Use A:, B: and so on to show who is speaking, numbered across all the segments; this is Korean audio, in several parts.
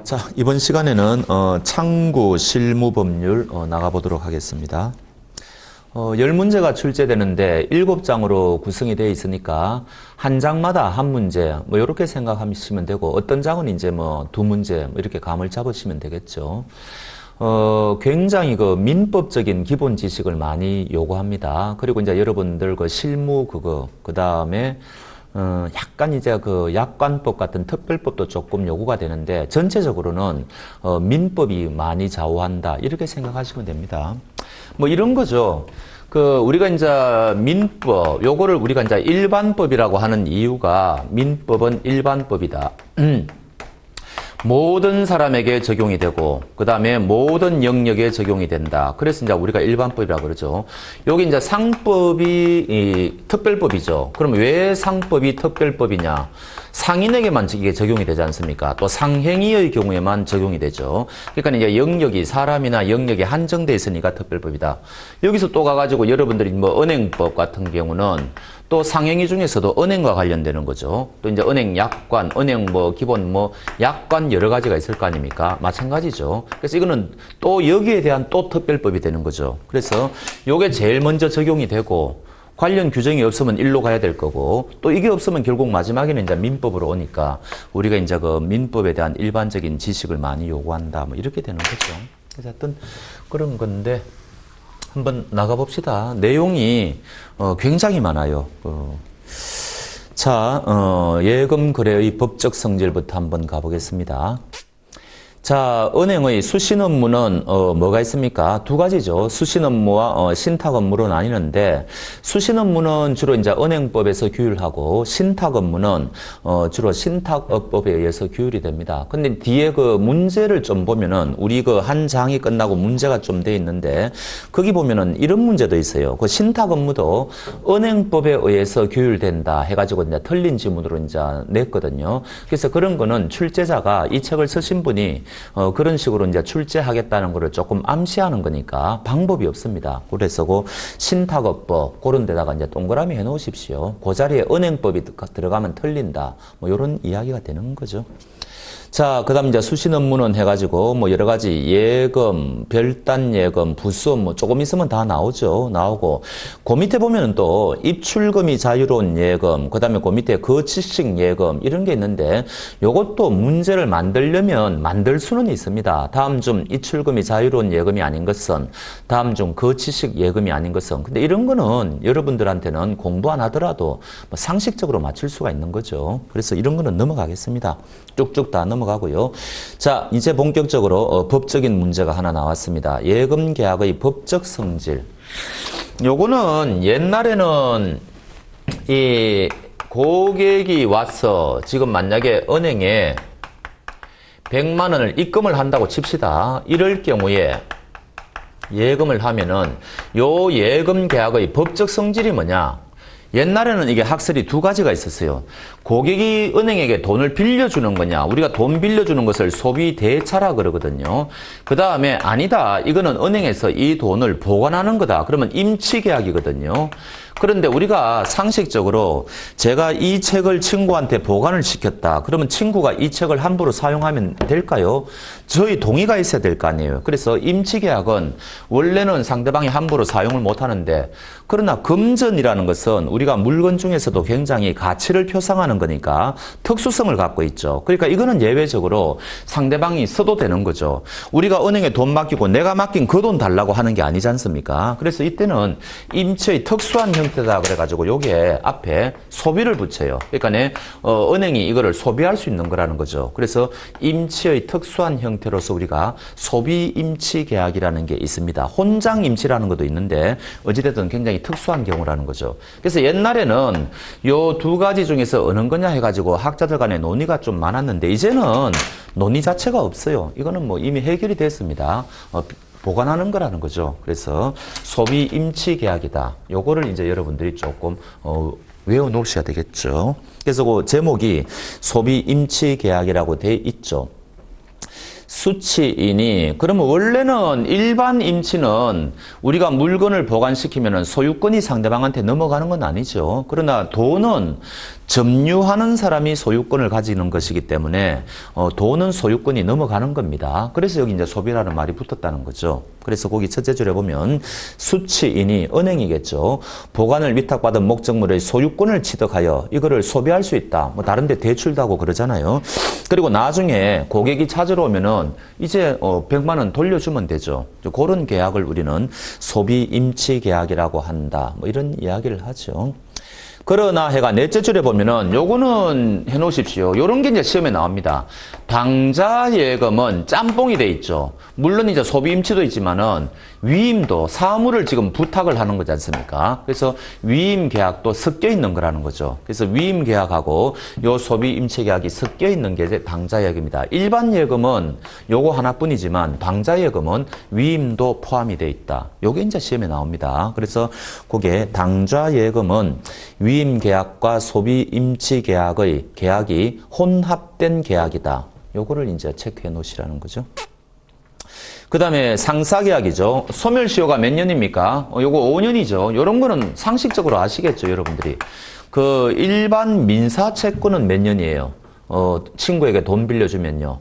A: 자, 이번 시간에는 창구 실무법률 나가보도록 하겠습니다. 10문제가 출제되는데 7장으로 구성이 되어 있으니까 한 장마다 한 문제 뭐 이렇게 생각하시면 되고, 어떤 장은 이제 뭐 2문제 뭐 이렇게 감을 잡으시면 되겠죠. 굉장히 그 민법적인 기본 지식을 많이 요구합니다. 그리고 이제 여러분들 그 실무 그 다음에 약간 이제 그 약관법 같은 특별법도 조금 요구가 되는데, 전체적으로는 민법이 많이 좌우한다, 이렇게 생각하시면 됩니다. 뭐 이런 거죠. 우리가 이제 민법, 요거를 우리가 이제 일반법이라고 하는 이유가, 민법은 일반법이다. 모든 사람에게 적용이 되고, 그 다음에 모든 영역에 적용이 된다. 그래서 이제 우리가 일반법이라고 그러죠. 여기 이제 상법이 특별법이죠. 그럼 왜 상법이 특별법이냐? 상인에게만 이게 적용이 되지 않습니까? 또 상행위의 경우에만 적용이 되죠. 그러니까 이제 영역이, 사람이나 영역이 한정되어 있으니까 특별법이다. 여기서 또 가가지고 여러분들이 뭐 은행법 같은 경우는 또 상행위 중에서도 은행과 관련되는 거죠. 또 이제 은행 약관, 은행 뭐 기본 뭐 약관 여러 가지가 있을 거 아닙니까? 마찬가지죠. 그래서 이거는 또 여기에 대한 또 특별법이 되는 거죠. 그래서 요게 제일 먼저 적용이 되고, 관련 규정이 없으면 일로 가야 될 거고, 또 이게 없으면 결국 마지막에는 이제 민법으로 오니까 우리가 이제 그 민법에 대한 일반적인 지식을 많이 요구한다, 뭐 이렇게 되는 거죠. 그래서 하여튼 그런 건데 한번 나가봅시다. 내용이 굉장히 많아요. 자, 예금 거래의 법적 성질부터 한번 가보겠습니다. 자, 은행의 수신 업무는 뭐가 있습니까? 두 가지죠. 수신 업무와 신탁 업무로 나뉘는데, 수신 업무는 주로 이제 은행법에서 규율하고, 신탁 업무는 주로 신탁업법에 의해서 규율이 됩니다. 근데 뒤에 그 문제를 좀 보면은, 우리 그 한 장이 끝나고 문제가 좀 돼 있는데, 거기 보면은 이런 문제도 있어요. 그 신탁 업무도 은행법에 의해서 규율된다 해가지고 이제 틀린 지문으로 이제 냈거든요. 그래서 그런 거는 출제자가 이 책을 쓰신 분이 그런 식으로 이제 출제하겠다는 거를 조금 암시하는 거니까 방법이 없습니다. 그래서 그 신탁업법, 그런 데다가 이제 동그라미 해 놓으십시오. 그 자리에 은행법이 들어가면 틀린다. 뭐 이런 이야기가 되는 거죠. 자, 그 다음 이제 수신 업무는 해가지고 뭐 여러 가지 예금, 별단 예금, 부수 업무 조금 있으면 다 나오죠. 나오고, 그 밑에 보면은 또 입출금이 자유로운 예금, 그 다음에 그 밑에 거치식 예금, 이런 게 있는데, 요것도 문제를 만들려면 만들 수는 있습니다. 다음 중 입출금이 자유로운 예금이 아닌 것은, 다음 중 거치식 예금이 아닌 것은. 근데 이런 거는 여러분들한테는 공부 안 하더라도 뭐 상식적으로 맞출 수가 있는 거죠. 그래서 이런 거는 넘어가겠습니다. 쭉쭉 다 넘어가고요. 자, 이제 본격적으로 법적인 문제가 하나 나왔습니다. 예금 계약의 법적 성질. 요거는 옛날에는 이 고객이 와서 지금 만약에 은행에 100만 원을 입금을 한다고 칩시다. 이럴 경우에 예금을 하면은 요 예금 계약의 법적 성질이 뭐냐? 옛날에는 이게 학설이 두 가지가 있었어요. 고객이 은행에게 돈을 빌려주는 거냐, 우리가 돈 빌려주는 것을 소비 대차라 그러거든요. 그 다음에 아니다, 이거는 은행에서 이 돈을 보관하는 거다, 그러면 임치계약이거든요. 그런데 우리가 상식적으로 제가 이 책을 친구한테 보관을 시켰다, 그러면 친구가 이 책을 함부로 사용하면 될까요? 저희 동의가 있어야 될 거 아니에요. 그래서 임치계약은 원래는 상대방이 함부로 사용을 못 하는데, 그러나 금전이라는 것은 우리가 물건 중에서도 굉장히 가치를 표상하는 거니까 특수성을 갖고 있죠. 그러니까 이거는 예외적으로 상대방이 써도 되는 거죠. 우리가 은행에 돈 맡기고 내가 맡긴 그 돈 달라고 하는 게 아니지 않습니까? 그래서 이때는 임치의 특수한 형태다 그래가지고 여기에 앞에 소비를 붙여요. 그러니까 은행이 이거를 소비할 수 있는 거라는 거죠. 그래서 임치의 특수한 형태로서 우리가 소비 임치 계약이라는 게 있습니다. 혼장 임치라는 것도 있는데 어찌됐든 굉장히 특수한 경우라는 거죠. 그래서 옛날에는 요 두 가지 중에서 어느 거냐 해가지고 학자들 간에 논의가 좀 많았는데, 이제는 논의 자체가 없어요. 이거는 뭐 이미 해결이 됐습니다. 보관하는 거라는 거죠. 그래서 소비 임치 계약이다. 요거를 이제 여러분들이 조금 외워 놓으셔야 되겠죠. 그래서 그 제목이 소비 임치 계약이라고 돼 있죠. 수취인이, 그러면 원래는 일반 임치는 우리가 물건을 보관시키면 소유권이 상대방한테 넘어가는 건 아니죠. 그러나 돈은 점유하는 사람이 소유권을 가지는 것이기 때문에 돈은 소유권이 넘어가는 겁니다. 그래서 여기 이제 소비라는 말이 붙었다는 거죠. 그래서 거기 첫째 줄에 보면 수취인이 은행이겠죠. 보관을 위탁받은 목적물의 소유권을 취득하여 이거를 소비할 수 있다. 뭐 다른 데 대출도 하고 그러잖아요. 그리고 나중에 고객이 찾으러 오면은 이제 100만 원 돌려주면 되죠. 그런 계약을 우리는 소비 임치 계약이라고 한다. 뭐 이런 이야기를 하죠. 그러나 해가 넷째 줄에 보면은 요거는 해놓으십시오. 요런 게 이제 시험에 나옵니다. 당좌 예금은 짬뽕이 돼 있죠. 물론 이제 소비 임치도 있지만은 위임도 사무를 지금 부탁을 하는 거지 않습니까? 그래서 위임 계약도 섞여 있는 거라는 거죠. 그래서 위임 계약하고 요 소비 임치 계약이 섞여 있는 게 이제 당좌 예금이다. 일반 예금은 요거 하나뿐이지만 당좌 예금은 위임도 포함이 돼 있다. 요게 이제 시험에 나옵니다. 그래서 그게 당좌 예금은 위임 계약과 소비 임치 계약의 계약이 혼합된 계약이다. 요거를 이제 체크해 놓으시라는 거죠. 그 다음에 상사계약이죠. 소멸시효가 몇 년입니까? 요거 5년이죠. 요런 거는 상식적으로 아시겠죠, 여러분들이. 그 일반 민사채권은 몇 년이에요? 친구에게 돈 빌려주면요.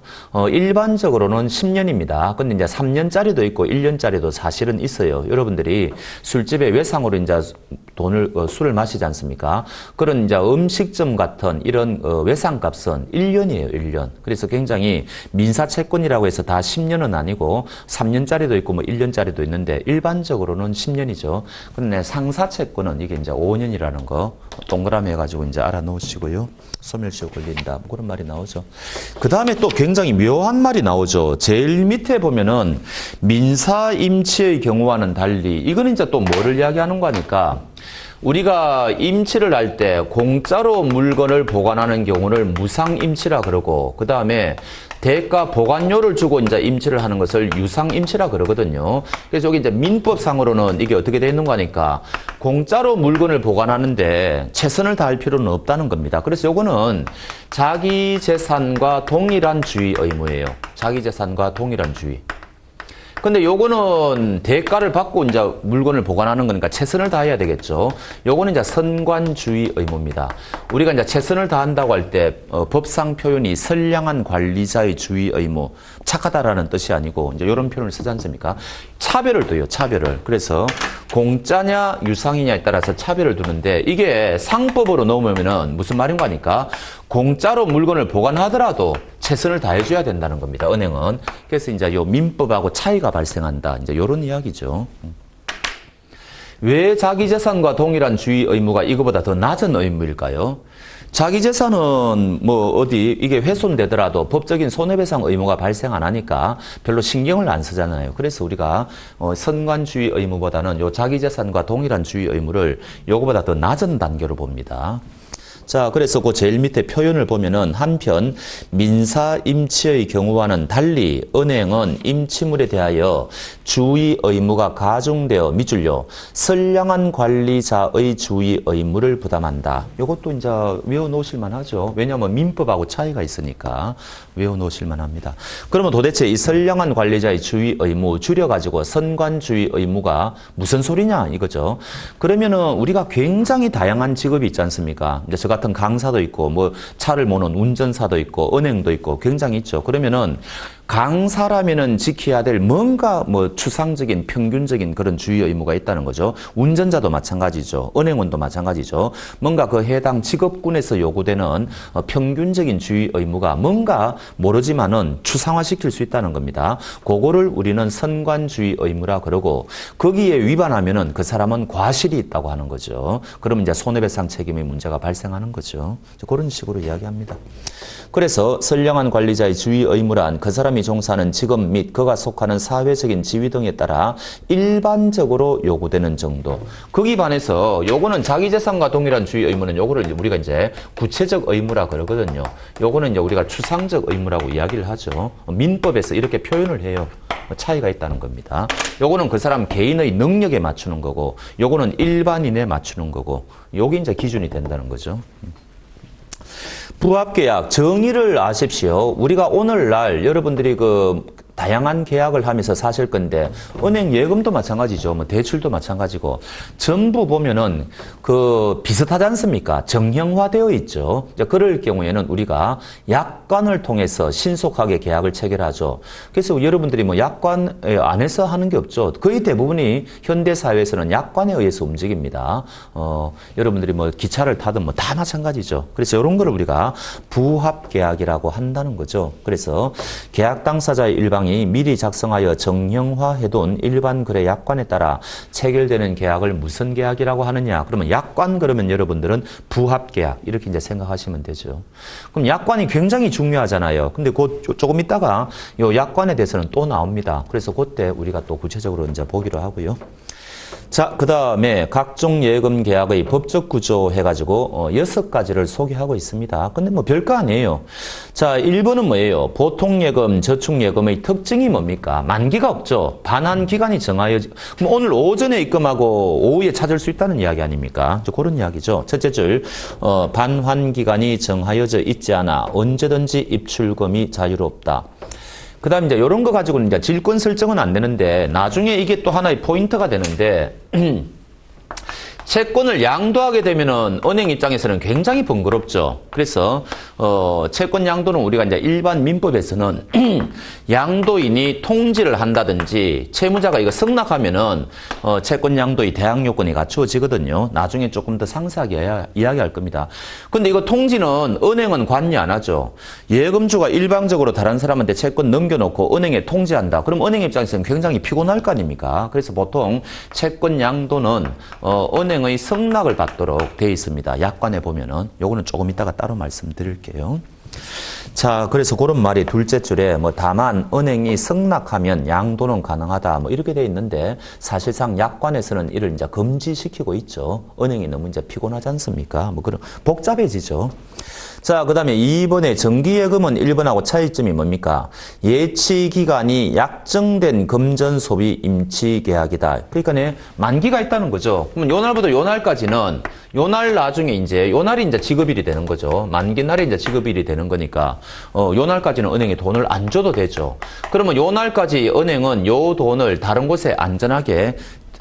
A: 일반적으로는 10년입니다. 근데 이제 3년짜리도 있고 1년짜리도 사실은 있어요. 여러분들이 술집에 외상으로 이제 술을 마시지 않습니까? 그런 이제 음식점 같은 이런 외상값은 1년이에요, 1년. 그래서 굉장히 민사채권이라고 해서 다 10년은 아니고 3년짜리도 있고 뭐 1년짜리도 있는데 일반적으로는 10년이죠. 근데 상사채권은 이게 이제 5년이라는 거 동그라미 해가지고 이제 알아 놓으시고요. 소멸시효 걸린다. 뭐 그런 말이 나오죠. 그 다음에 또 굉장히 묘한 말이 나오죠. 제일 밑에 보면은 민사임치의 경우와는 달리 이거는 이제 또 뭐를 이야기하는 거니까 우리가 임치를 할 때 공짜로 물건을 보관하는 경우를 무상임치라 그러고 그 다음에 대가 보관료를 주고 이제 임치를 하는 것을 유상임치라 그러거든요. 그래서 여기 이제 민법상으로는 이게 어떻게 되어 있는 거니까 공짜로 물건을 보관하는데 최선을 다할 필요는 없다는 겁니다. 그래서 요거는 자기 재산과 동일한 주의 의무예요. 자기 재산과 동일한 주의. 근데 요거는 대가를 받고 이제 물건을 보관하는 거니까 최선을 다해야 되겠죠. 요거는 이제 선관주의 의무입니다. 우리가 이제 최선을 다한다고 할 때 법상 표현이 선량한 관리자의 주의 의무, 착하다라는 뜻이 아니고 이제 이런 표현을 쓰지 않습니까? 차별을 둬요, 차별을. 그래서 공짜냐 유상이냐에 따라서 차별을 두는데 이게 상법으로 넣으면은 무슨 말인가 하니까 공짜로 물건을 보관하더라도 최선을 다해줘야 된다는 겁니다. 은행은. 그래서 이제 요 민법하고 차이가 발생한다. 이제 요런 이야기죠. 왜 자기 재산과 동일한 주의 의무가 이거보다 더 낮은 의무일까요? 자기 재산은 이게 훼손되더라도 법적인 손해배상 의무가 발생 안 하니까 별로 신경을 안 쓰잖아요. 그래서 우리가 선관주의 의무보다는 요 자기 재산과 동일한 주의 의무를 요거보다 더 낮은 단계로 봅니다. 자, 그래서 그 제일 밑에 표현을 보면은 한편 민사 임치의 경우와는 달리 은행은 임치물에 대하여 주의 의무가 가중되어 밑줄요 선량한 관리자의 주의 의무를 부담한다. 이것도 이제 외워 놓으실 만하죠. 왜냐하면 민법하고 차이가 있으니까 외워 놓으실 만합니다. 그러면 도대체 이 선량한 관리자의 주의 의무 줄여가지고 선관주의 의무가 무슨 소리냐 이거죠. 그러면은 우리가 굉장히 다양한 직업이 있지 않습니까? 이제 저 같은 강사도 있고 뭐 차를 모는 운전사도 있고 은행도 있고 굉장히 있죠. 그러면은 강사라면은 지켜야 될 뭔가 추상적인 평균적인 그런 주의 의무가 있다는 거죠. 운전자도 마찬가지죠. 은행원도 마찬가지죠. 뭔가 그 해당 직업군에서 요구되는 평균적인 주의 의무가 뭔가 모르지만은 추상화시킬 수 있다는 겁니다. 그거를 우리는 선관주의 의무라 그러고 거기에 위반하면은 그 사람은 과실이 있다고 하는 거죠. 그러면 이제 손해배상 책임의 문제가 발생하는 거죠. 그런 식으로 이야기합니다. 그래서 선량한 관리자의 주의 의무란 그 사람이 종사하는 직업 및 그가 속하는 사회적인 지위 등에 따라 일반적으로 요구되는 정도. 거기 반해서 요거는 자기 재산과 동일한 주의 의무는 요거를 우리가 이제 구체적 의무라 그러거든요. 요거는 이제 우리가 추상적 의무라고 이야기를 하죠. 민법에서 이렇게 표현을 해요. 차이가 있다는 겁니다. 요거는 그 사람 개인의 능력에 맞추는 거고 요거는 일반인에 맞추는 거고 요게 이제 기준이 된다는 거죠. 부합계약 정의를 아십시오. 우리가 오늘날 여러분들이 다양한 계약을 하면서 사실 건데 은행 예금도 마찬가지죠. 뭐 대출도 마찬가지고 전부 보면은 그 비슷하지 않습니까? 정형화되어 있죠. 이제 그럴 경우에는 우리가 약관을 통해서 신속하게 계약을 체결하죠. 그래서 여러분들이 뭐 약관 안에서 하는 게 없죠. 거의 대부분이 현대 사회에서는 약관에 의해서 움직입니다. 여러분들이 뭐 기차를 타든 뭐 다 마찬가지죠. 그래서 이런 거를 우리가 부합 계약이라고 한다는 거죠. 그래서 계약 당사자의 일방이 미리 작성하여 정형화해둔 일반 거래 약관에 따라 체결되는 계약을 무슨 계약이라고 하느냐? 그러면 약관 그러면 여러분들은 부합 계약 이렇게 이제 생각하시면 되죠. 그럼 약관이 굉장히 중요하잖아요. 근데 곧 조금 있다가 이 약관에 대해서는 또 나옵니다. 그래서 그때 우리가 또 구체적으로 이제 보기로 하고요. 자, 그 다음에 각종 예금 계약의 법적 구조 해가지고 6가지를 소개하고 있습니다. 근데 뭐 별거 아니에요. 자, 1번은 뭐예요? 보통예금, 저축예금의 특징이 뭡니까? 만기가 없죠. 반환 기간이 정하여지. 그럼 오늘 오전에 입금하고 오후에 찾을 수 있다는 이야기 아닙니까? 그런 이야기죠. 첫째 줄, 반환 기간이 정하여져 있지 않아 언제든지 입출금이 자유롭다. 그 다음 이제 이런 거 가지고는 이제 질권 설정은 안 되는데 나중에 이게 또 하나의 포인트가 되는데 채권을 양도하게 되면은 은행 입장에서는 굉장히 번거롭죠. 그래서 채권 양도는 우리가 이제 일반 민법에서는 양도인이 통지를 한다든지 채무자가 이거 승낙하면은 채권 양도의 대항 요건이 갖추어지거든요. 나중에 조금 더 상세하게 이야기할 겁니다. 근데 이거 통지는 은행은 관여 안 하죠. 예금주가 일방적으로 다른 사람한테 채권 넘겨놓고 은행에 통지한다. 그럼 은행 입장에서는 굉장히 피곤할 거 아닙니까? 그래서 보통 채권 양도는 은행의 승낙을 받도록 되어 있습니다. 약관에 보면은 요거는 조금 이따가 따로 말씀드릴게요. 자, 그래서 그런 말이 둘째 줄에 뭐 다만 은행이 승낙하면 양도는 가능하다 뭐 이렇게 되어 있는데 사실상 약관에서는 이를 이제 금지시키고 있죠. 은행이 너무 이제 피곤하지 않습니까? 뭐 그런 복잡해지죠. 자, 그 다음에 2번의 정기예금은 1번하고 차이점이 뭡니까? 예치기간이 약정된 금전소비 임치계약이다. 그러니까 만기가 있다는 거죠. 그러면 요 날부터 요 날까지는 요 날 나중에 이제 요 날이 이제 지급일이 되는 거죠. 만기 날이 이제 지급일이 되는 거니까 요 날까지는 은행이 돈을 안 줘도 되죠. 그러면 요 날까지 은행은 요 돈을 다른 곳에 안전하게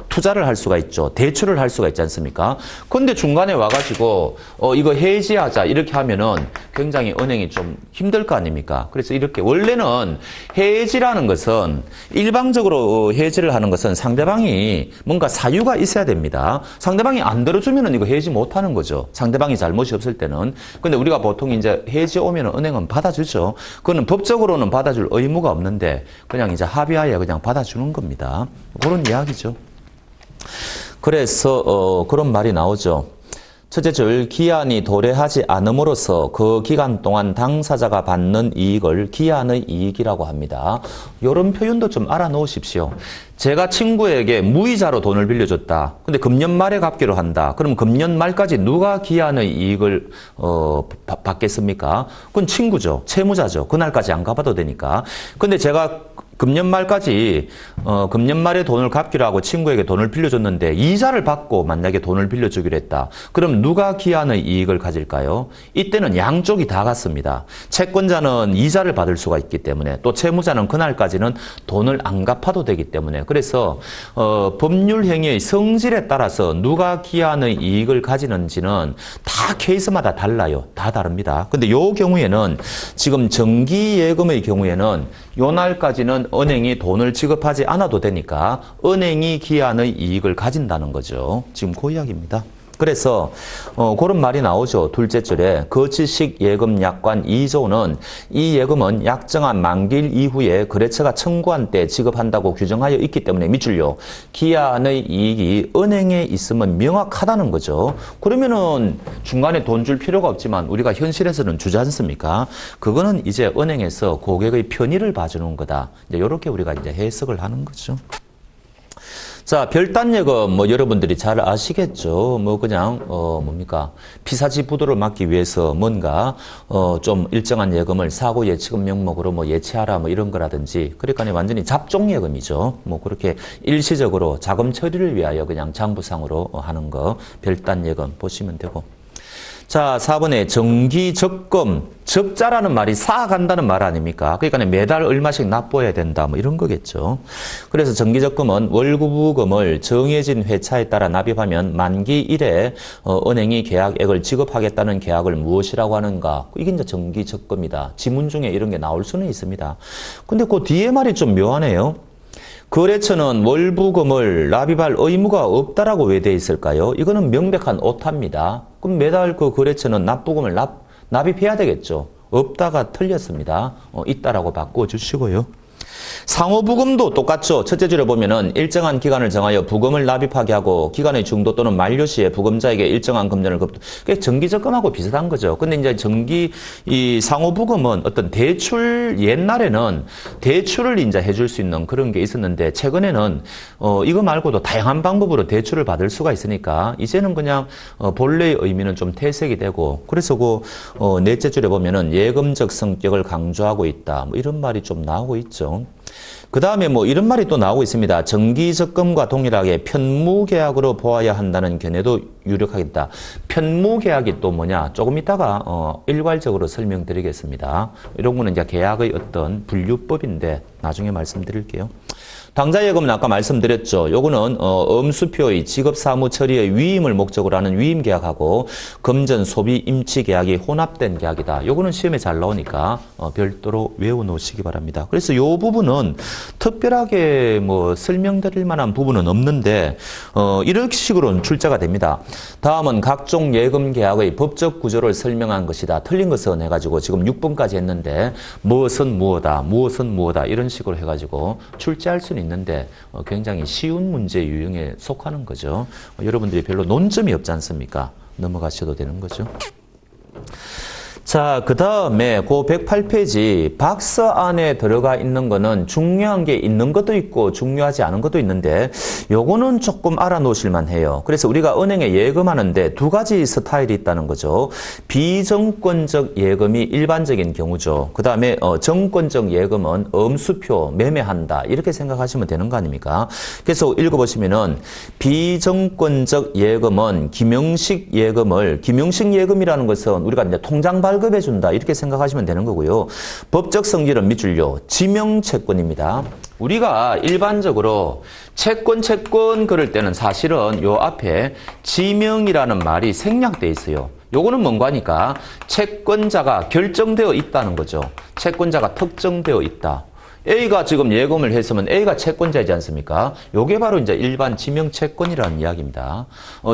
A: 투자를 할 수가 있죠. 대출을 할 수가 있지 않습니까? 근데 중간에 와가지고 이거 해지하자 이렇게 하면은 굉장히 은행이 좀 힘들 거 아닙니까? 그래서 이렇게 원래는 해지라는 것은 일방적으로 해지를 하는 것은 상대방이 뭔가 사유가 있어야 됩니다. 상대방이 안 들어주면은 이거 해지 못 하는 거죠. 상대방이 잘못이 없을 때는. 근데 우리가 보통 이제 해지 오면은 은행은 받아주죠. 그거는 법적으로는 받아줄 의무가 없는데 그냥 이제 합의하에 그냥 받아주는 겁니다. 그런 이야기죠. 그래서 그런 말이 나오죠. 첫째 줄, 기한이 도래하지 않음으로써 그 기간 동안 당사자가 받는 이익을 기한의 이익이라고 합니다. 이런 표현도 좀 알아놓으십시오. 제가 친구에게 무이자로 돈을 빌려줬다. 근데 금년 말에 갚기로 한다. 그럼 금년 말까지 누가 기한의 이익을 받겠습니까? 그건 친구죠. 채무자죠. 그날까지 안 갚아도 되니까. 근데 제가 금년 말까지 금년 말에 돈을 갚기로 하고 친구에게 돈을 빌려줬는데 이자를 받고 만약에 돈을 빌려주기로 했다. 그럼 누가 기한의 이익을 가질까요? 이때는 양쪽이 다 같습니다. 채권자는 이자를 받을 수가 있기 때문에 또 채무자는 그날까지는 돈을 안 갚아도 되기 때문에 그래서 법률 행위의 성질에 따라서 누가 기한의 이익을 가지는지는 다 케이스마다 달라요. 다 다릅니다. 근데 요 경우에는 지금 정기예금의 경우에는 요 날까지는 은행이 돈을 지급하지 않아도 되니까 은행이 기한의 이익을 가진다는 거죠. 지금 그 이야기입니다. 그래서 그런 말이 나오죠. 둘째 줄에 거치식 예금 약관 2조는 이 예금은 약정한 만기일 이후에 거래처가 청구한 때 지급한다고 규정하여 있기 때문에 밑줄요. 기한의 이익이 은행에 있으면 명확하다는 거죠. 그러면은 중간에 돈 줄 필요가 없지만 우리가 현실에서는 주지 않습니까? 그거는 이제 은행에서 고객의 편의를 봐주는 거다. 이제 이렇게 우리가 이제 해석을 하는 거죠. 자, 별단예금 뭐 여러분들이 잘 아시겠죠. 뭐 그냥 뭡니까 피사지 부도를 막기 위해서 뭔가 좀 일정한 예금을 사고 예치금 명목으로 뭐 예치하라 뭐 이런 거라든지 그러니까 완전히 잡종예금이죠. 뭐 그렇게 일시적으로 자금 처리를 위하여 그냥 장부상으로 하는 거 별단예금 보시면 되고. 자, 4번에 정기적금. 적자라는 말이 쌓아간다는 말 아닙니까? 그러니까 매달 얼마씩 납부해야 된다, 뭐 이런 거겠죠. 그래서 정기적금은 월구부금을 정해진 회차에 따라 납입하면 만기 이래 은행이 계약액을 지급하겠다는 계약을 무엇이라고 하는가? 이게 이제 정기적금이다. 지문 중에 이런 게 나올 수는 있습니다. 근데 그 뒤에 말이 좀 묘하네요. 거래처는 월부금을 납입할 의무가 없다라고 왜 돼 있을까요? 이거는 명백한 오타입니다. 그럼 매달 그 거래처는 납부금을 납입해야 되겠죠. 없다가 틀렸습니다. 있다라고 바꿔주시고요. 상호부금도 똑같죠. 첫째 줄에 보면은 일정한 기간을 정하여 부금을 납입하게 하고 기간의 중도 또는 만료 시에 부금자에게 일정한 금전을 그게 정기적금하고 비슷한 거죠. 근데 이제 이 상호부금은 어떤 대출, 옛날에는 대출을 이제 해줄 수 있는 그런 게 있었는데 최근에는 이거 말고도 다양한 방법으로 대출을 받을 수가 있으니까 이제는 그냥 본래의 의미는 좀 퇴색이 되고 그래서 넷째 줄에 보면은 예금적 성격을 강조하고 있다. 뭐 이런 말이 좀 나오고 있죠. 그 다음에 뭐 이런 말이 또 나오고 있습니다. 정기적금과 동일하게 편무계약으로 보아야 한다는 견해도 유력하겠다. 편무계약이 또 뭐냐? 조금 이따가 일괄적으로 설명드리겠습니다. 이런 거는 이제 계약의 어떤 분류법인데 나중에 말씀드릴게요. 당좌예금은 아까 말씀드렸죠. 요거는 엄수표의 지급사무 처리의 위임을 목적으로 하는 위임계약하고 금전 소비 임치 계약이 혼합된 계약이다. 요거는 시험에 잘 나오니까 별도로 외워놓으시기 바랍니다. 그래서 요 부분은 특별하게 뭐 설명드릴 만한 부분은 없는데 이런 식으로는 출제가 됩니다. 다음은 각종 예금 계약의 법적 구조를 설명한 것이다. 틀린 것은 해가지고 지금 6번까지 했는데 무엇은 무엇다, 무엇은 무엇다 이런 식으로 해가지고 출제할 수는 있는데 굉장히 쉬운 문제 유형에 속하는 거죠. 여러분들이 별로 논점이 없지 않습니까? 넘어가셔도 되는 거죠. 자, 그 다음에 그 108페이지 박스 안에 들어가 있는 거는 중요한 게 있는 것도 있고 중요하지 않은 것도 있는데 요거는 조금 알아놓으실만 해요. 그래서 우리가 은행에 예금하는데 두 가지 스타일이 있다는 거죠. 비정권적 예금이 일반적인 경우죠. 그 다음에 정권적 예금은 엄수표 매매한다 이렇게 생각하시면 되는 거 아닙니까? 그래서 읽어보시면은 비정권적 예금은 김영식 예금이라는 것은 우리가 이제 통장 발급해준다 이렇게 생각하시면 되는 거고요. 법적 성질은 밑줄요. 지명채권입니다. 우리가 일반적으로 채권 그럴 때는 사실은 요 앞에 지명이라는 말이 생략돼 있어요. 요거는 뭔가 하니까 채권자가 결정되어 있다는 거죠. 채권자가 특정되어 있다. A가 지금 예금을 했으면 A가 채권자이지 않습니까? 요게 바로 이제 일반 지명채권이라는 이야기입니다.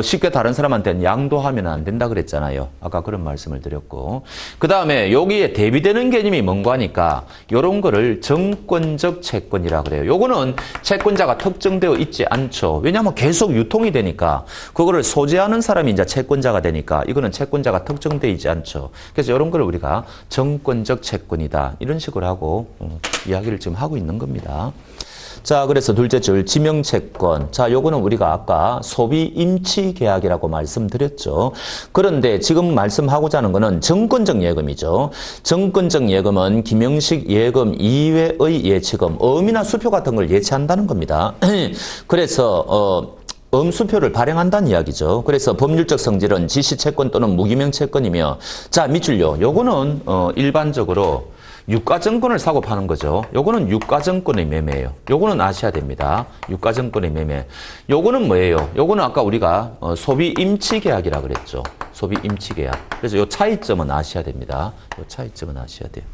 A: 쉽게 다른 사람한테는 양도하면 안 된다 그랬잖아요. 아까 그런 말씀을 드렸고. 그 다음에 여기에 대비되는 개념이 뭔가 하니까 요런 거를 정권적 채권이라 그래요. 요거는 채권자가 특정되어 있지 않죠. 왜냐하면 계속 유통이 되니까 그거를 소지하는 사람이 이제 채권자가 되니까 이거는 채권자가 특정되어 있지 않죠. 그래서 요런 걸 우리가 정권적 채권이다. 이런 식으로 하고 이야기를 지금 하고 있는 겁니다. 자, 그래서 둘째 줄 지명채권. 자, 요거는 우리가 아까 소비 임치 계약이라고 말씀드렸죠. 그런데 지금 말씀하고자 하는 거는 정권적 예금이죠. 정권적 예금은 김영식 예금 이외의 예치금, 어음이나 수표 같은 걸 예치한다는 겁니다. 그래서 엄수표를 발행한다는 이야기죠. 그래서 법률적 성질은 지시채권 또는 무기명채권이며 자, 밑줄요. 요거는 일반적으로 유가증권을 사고 파는 거죠. 요거는 유가증권의 매매예요. 요거는 아셔야 됩니다. 유가증권의 매매. 요거는 뭐예요? 요거는 아까 우리가 소비 임치 계약이라 그랬죠. 소비 임치 계약. 그래서 요 차이점은 아셔야 됩니다. 요 차이점은 아셔야 돼요.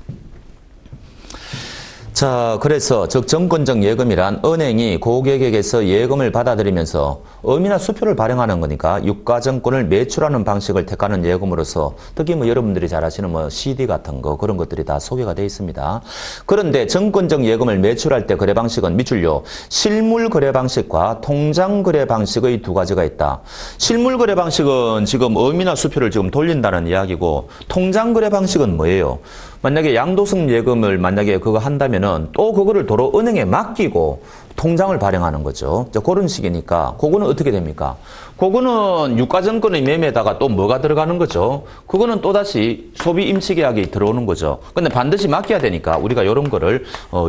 A: 자, 그래서 정권적 예금이란 은행이 고객에게서 예금을 받아들이면서 어음이나 수표를 발행하는 거니까 유가증권을 매출하는 방식을 택하는 예금으로서 특히 뭐 여러분들이 잘 아시는 뭐 CD 같은 거 그런 것들이 다 소개가 되어 있습니다. 그런데 정권적 예금을 매출할 때 거래 방식은 밑줄요. 실물 거래 방식과 통장 거래 방식의 두 가지가 있다. 실물 거래 방식은 지금 어음이나 수표를 지금 돌린다는 이야기고 통장 거래 방식은 뭐예요? 만약에 양도성 예금을 만약에 그거 한다면은 또 그거를 도로 은행에 맡기고 통장을 발행하는 거죠. 그런 식이니까 그거는 어떻게 됩니까? 그거는 유가증권의 매매에다가 또 뭐가 들어가는 거죠? 그거는 또다시 소비 임치 계약이 들어오는 거죠. 근데 반드시 맡겨야 되니까 우리가 이런 거를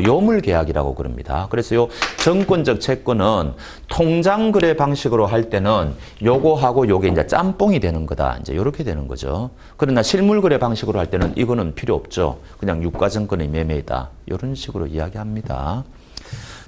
A: 요물 계약이라고 그럽니다. 그래서 요 정권적 채권은 통장 거래 방식으로 할 때는 요거하고 요게 이제 짬뽕이 되는 거다. 이제 이렇게 되는 거죠. 그러나 실물 거래 방식으로 할 때는 이거는 필요 없죠. 그냥 유가증권의 매매이다. 이런 식으로 이야기합니다.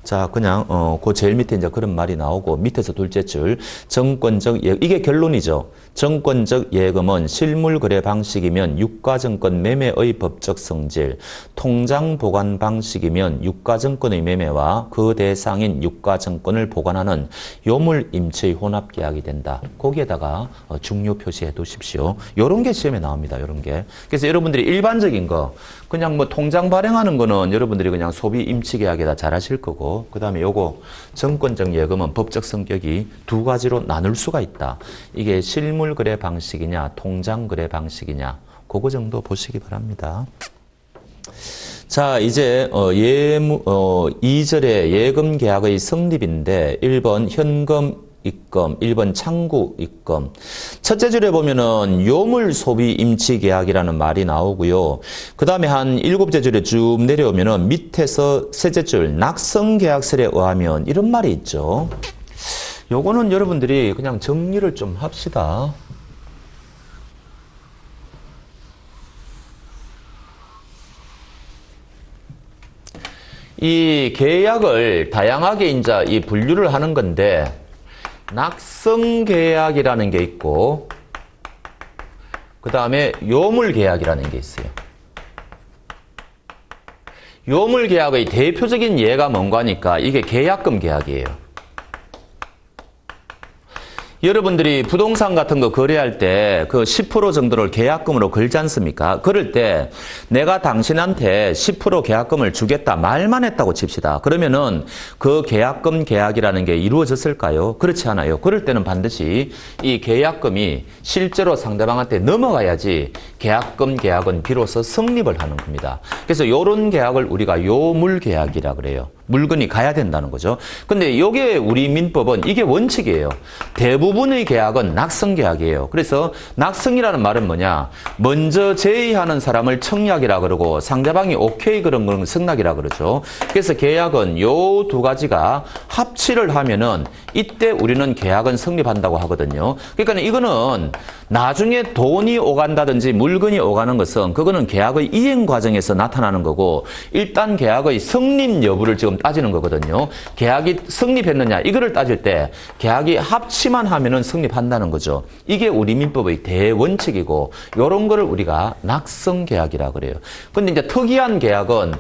A: 자, 그냥 그 제일 밑에 이제 그런 말이 나오고 밑에서 둘째 줄 정권적 예금, 이게 결론이죠. 정권적 예금은 실물 거래 방식이면 유가증권 매매의 법적 성질, 통장 보관 방식이면 유가증권의 매매와 그 대상인 유가증권을 보관하는 요물 임치의 혼합 계약이 된다. 거기에다가 중요 표시해 두십시오. 요런 게 시험에 나옵니다. 요런 게. 그래서 여러분들이 일반적인 거 그냥 뭐 통장 발행하는 거는 여러분들이 그냥 소비 임치 계약에다 잘 하실 거고, 그 다음에 요거 정권적 예금은 법적 성격이 두 가지로 나눌 수가 있다. 이게 실물 거래 방식이냐 통장 거래 방식이냐 그거 정도 보시기 바랍니다. 자, 이제 2절의 예금 계약의 성립인데 1번 현금 입금, 1번 창구 입금. 첫째 줄에 보면은 요물 소비 임치 계약이라는 말이 나오고요. 그 다음에 한 7째 줄에 쭉 내려오면은 밑에서 셋째 줄 낙성 계약설에 의하면 이런 말이 있죠. 요거는 여러분들이 그냥 정리를 좀 합시다. 이 계약을 다양하게 이제 이 분류를 하는 건데 낙성계약이라는 게 있고 그 다음에 요물계약이라는 게 있어요. 요물계약의 대표적인 예가 뭔가 하니까 이게 계약금 계약이에요. 여러분들이 부동산 같은 거 거래할 때 그 10% 정도를 계약금으로 걸지 않습니까? 그럴 때 내가 당신한테 10% 계약금을 주겠다 말만 했다고 칩시다. 그러면은 그 계약금 계약이라는 게 이루어졌을까요? 그렇지 않아요. 그럴 때는 반드시 이 계약금이 실제로 상대방한테 넘어가야지 계약금 계약은 비로소 성립을 하는 겁니다. 그래서 이런 계약을 우리가 요물 계약이라 그래요. 물건이 가야 된다는 거죠. 근데 이게 우리 민법은 이게 원칙이에요. 대부분의 계약은 낙성 계약이에요. 그래서 낙성이라는 말은 뭐냐? 먼저 제의하는 사람을 청약이라 그러고 상대방이 오케이 그런 건 승낙이라 그러죠. 그래서 계약은 요 두 가지가 합치를 하면은 이때 우리는 계약은 성립한다고 하거든요. 그러니까 이거는 나중에 돈이 오간다든지 물건이 오가는 것은 그거는 계약의 이행 과정에서 나타나는 거고 일단 계약의 성립 여부를 지금 따지는 거거든요. 계약이 성립했느냐 이거를 따질 때 계약이 합치만 하면은 성립한다는 거죠. 이게 우리 민법의 대원칙이고 이런 거를 우리가 낙성 계약이라 그래요. 근데 이제 특이한 계약은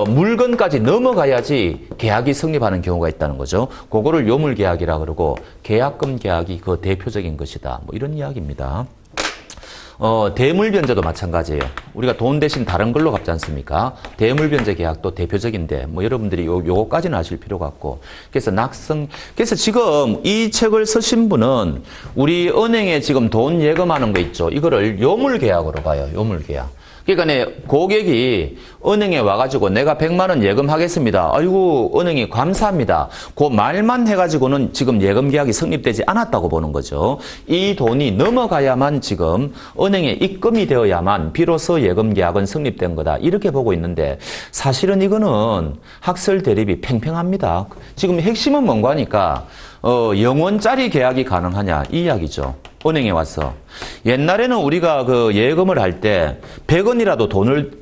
A: 물건까지 넘어가야지 계약이 성립하는 경우가 있다는 거죠. 그거를 요물 계약이라 그러고 계약금 계약이 그 대표적인 것이다. 뭐 이런 이야기입니다. 대물변제도 마찬가지예요. 우리가 돈 대신 다른 걸로 갚지 않습니까? 대물변제 계약도 대표적인데, 뭐 여러분들이 요거까지는 아실 필요가 없고. 그래서 그래서 지금 이 책을 쓰신 분은 우리 은행에 지금 돈 예금하는 거 있죠. 이거를 요물 계약으로 봐요. 요물 계약. 그러니까 고객이 은행에 와가지고 내가 100만 원 예금하겠습니다. 아이고 은행이 감사합니다. 그 말만 해가지고는 지금 예금 계약이 성립되지 않았다고 보는 거죠. 이 돈이 넘어가야만 지금 은행에 입금이 되어야만 비로소 예금 계약은 성립된 거다. 이렇게 보고 있는데 사실은 이거는 학설 대립이 팽팽합니다. 지금 핵심은 뭔가 하니까 영원짜리 계약이 가능하냐 이 이야기죠. 은행에 와서. 옛날에는 우리가 그 예금을 할 때 100원이라도 돈을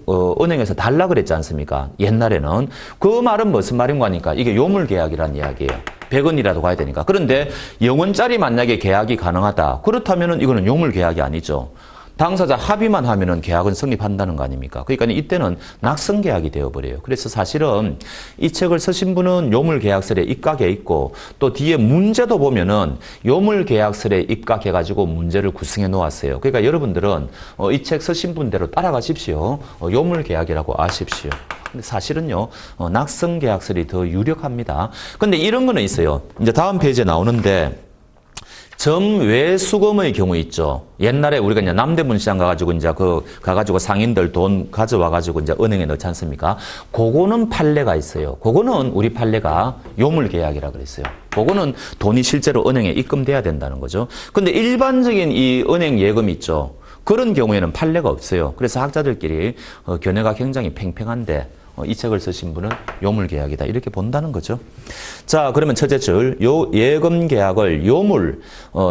A: 은행에서 달라 그랬지 않습니까? 옛날에는. 그 말은 무슨 말인가 하니까 이게 요물 계약이라는 이야기예요. 100원이라도 가야 되니까. 그런데 영원짜리 만약에 계약이 가능하다. 그렇다면은 이거는 요물 계약이 아니죠. 당사자 합의만 하면은 계약은 성립한다는 거 아닙니까? 그러니까 이때는 낙성 계약이 되어버려요. 그래서 사실은 이 책을 쓰신 분은 요물 계약설에 입각해 있고 또 뒤에 문제도 보면은 요물 계약설에 입각해가지고 문제를 구성해 놓았어요. 그러니까 여러분들은 이 책 쓰신 분대로 따라가십시오. 요물 계약이라고 아십시오. 근데 사실은요, 낙성 계약설이 더 유력합니다. 근데 이런 거는 있어요. 이제 다음 페이지에 나오는데 점외수검의 경우 있죠. 옛날에 우리가 이제 남대문 시장 가가지고 이제 가가지고 상인들 돈 가져와가지고 이제 은행에 넣지 않습니까? 그거는 판례가 있어요. 그거는 우리 판례가 요물계약이라 그랬어요. 그거는 돈이 실제로 은행에 입금돼야 된다는 거죠. 근데 일반적인 이 은행 예금 있죠. 그런 경우에는 판례가 없어요. 그래서 학자들끼리 견해가 굉장히 팽팽한데 이 책을 쓰신 분은 요물계약이다 이렇게 본다는 거죠. 자, 그러면 첫째 줄, 요 예금계약을 요물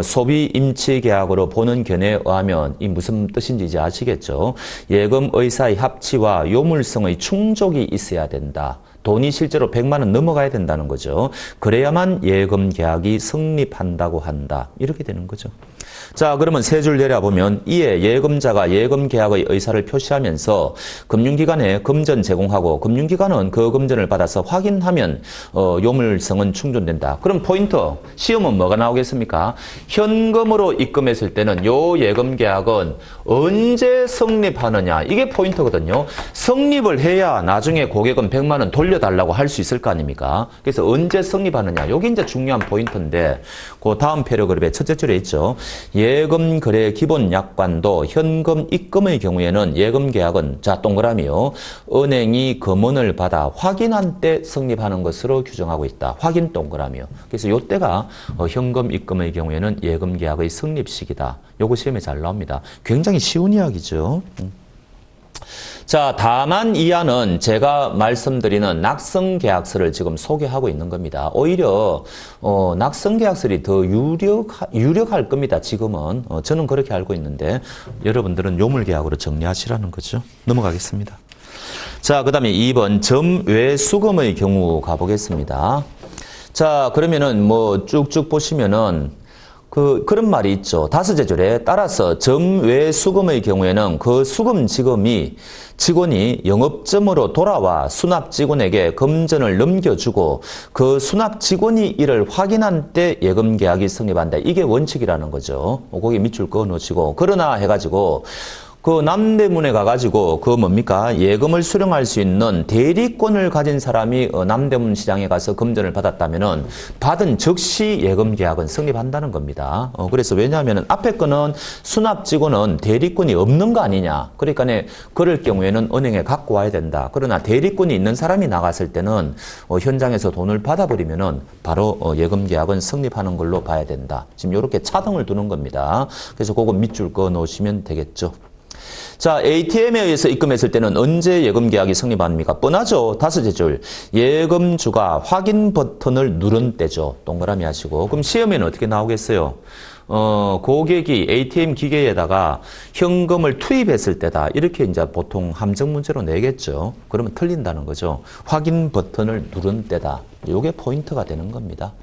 A: 소비임치계약으로 보는 견해에 의하면 이 무슨 뜻인지 이제 아시겠죠. 예금의사의 합치와 요물성의 충족이 있어야 된다. 돈이 실제로 100만 원 넘어가야 된다는 거죠. 그래야만 예금계약이 성립한다고 한다. 이렇게 되는 거죠. 자, 그러면 세 줄 내려보면 이에 예금자가 예금계약의 의사를 표시하면서 금융기관에 금전 제공하고 금융기관은 그 금전을 받아서 확인하면 요물성은 충족된다. 그럼 포인트, 시험은 뭐가 나오겠습니까? 현금으로 입금했을 때는 요 예금계약은 언제 성립하느냐. 이게 포인트거든요. 성립을 해야 나중에 고객은 100만 원 돌려달라고 할 수 있을 거 아닙니까? 그래서 언제 성립하느냐. 요게 이제 중요한 포인트인데 그 다음 패러그래프의 첫째 줄에 있죠. 예금 거래 기본 약관도 현금 입금의 경우에는 예금 계약은 자 동그라미요. 은행이 금원을 받아 확인한 때 성립하는 것으로 규정하고 있다. 확인 동그라미요. 그래서 요때가 현금 입금의 경우에는 예금 계약의 성립 시기다. 요거 시험에 잘 나옵니다. 굉장히 쉬운 이야기죠. 자, 다만 이하는 제가 말씀드리는 낙성계약서를 지금 소개하고 있는 겁니다. 오히려 낙성계약서이 더 유력할 겁니다. 지금은. 저는 그렇게 알고 있는데 여러분들은 요물계약으로 정리하시라는 거죠. 넘어가겠습니다. 자, 그 다음에 2번 점외수검의 경우 가보겠습니다. 자, 그러면은 뭐 쭉쭉 보시면은 그런 말이 있죠. 다섯째 줄에 따라서 점외수검의 경우에는 그 수검 직원이 영업점으로 돌아와 수납 직원에게 금전을 넘겨주고 그 수납 직원이 이를 확인한 때 예금 계약이 성립한다. 이게 원칙이라는 거죠. 거기 밑줄 그어 놓으시고 그러나 해가지고 그 남대문에 가가지고 그 뭡니까? 예금을 수령할 수 있는 대리권을 가진 사람이 남대문 시장에 가서 금전을 받았다면은 받은 즉시 예금 계약은 성립한다는 겁니다. 그래서 왜냐하면은 앞에 거는 수납 직원은 대리권이 없는 거 아니냐. 그러니까 그럴 경우에는 은행에 갖고 와야 된다. 그러나 대리권이 있는 사람이 나갔을 때는 현장에서 돈을 받아버리면은 바로 예금 계약은 성립하는 걸로 봐야 된다. 지금 이렇게 차등을 두는 겁니다. 그래서 그거 밑줄 그어 놓으시면 되겠죠. 자, ATM에 의해서 입금했을 때는 언제 예금 계약이 성립합니까? 뻔하죠. 다섯째 줄. 예금주가 확인 버튼을 누른 때죠. 동그라미 하시고. 그럼 시험에는 어떻게 나오겠어요? 고객이 ATM 기계에다가 현금을 투입했을 때다. 이렇게 이제 보통 함정 문제로 내겠죠. 그러면 틀린다는 거죠. 확인 버튼을 누른 때다. 이게 포인트가 되는 겁니다.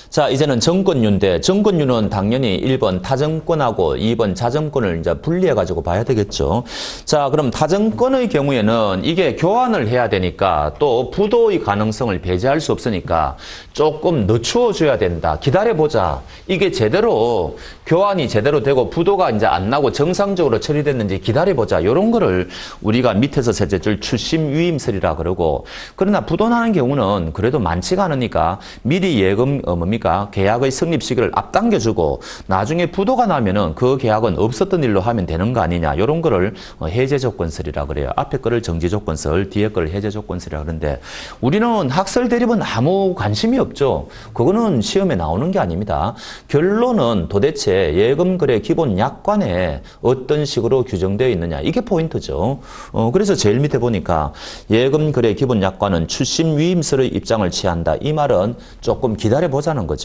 A: 자, 이제는 정권유인데 정권유는 당연히 1번 타정권하고 2번 자정권을 이제 분리해가지고 봐야 되겠죠. 자, 그럼 타정권의 경우에는 이게 교환을 해야 되니까 또 부도의 가능성을 배제할 수 없으니까 조금 늦추어줘야 된다. 기다려보자. 이게 제대로 교환이 제대로 되고 부도가 이제 안 나고 정상적으로 처리됐는지 기다려보자. 이런 거를 우리가 밑에서 셋째 줄 출심 유임설이라 그러고 그러나 부도 나는 경우는 그래도 많지가 않으니까 미리 예금 계약의 성립 시기를 앞당겨주고 나중에 부도가 나면은 그 계약은 없었던 일로 하면 되는 거 아니냐. 이런 거를 해제 조건설이라 그래요. 앞에 거를 정지 조건설, 뒤에 거를 해제 조건설이라 그러는데 우리는 학설 대립은 아무 관심이 없죠. 그거는 시험에 나오는 게 아닙니다. 결론은 도대체 예금 거래 기본 약관에 어떤 식으로 규정되어 있느냐. 이게 포인트죠. 그래서 제일 밑에 보니까 예금 거래 기본 약관은 출심 위임설의 입장을 취한다. 이 말은 조금 기다려보자는 거죠.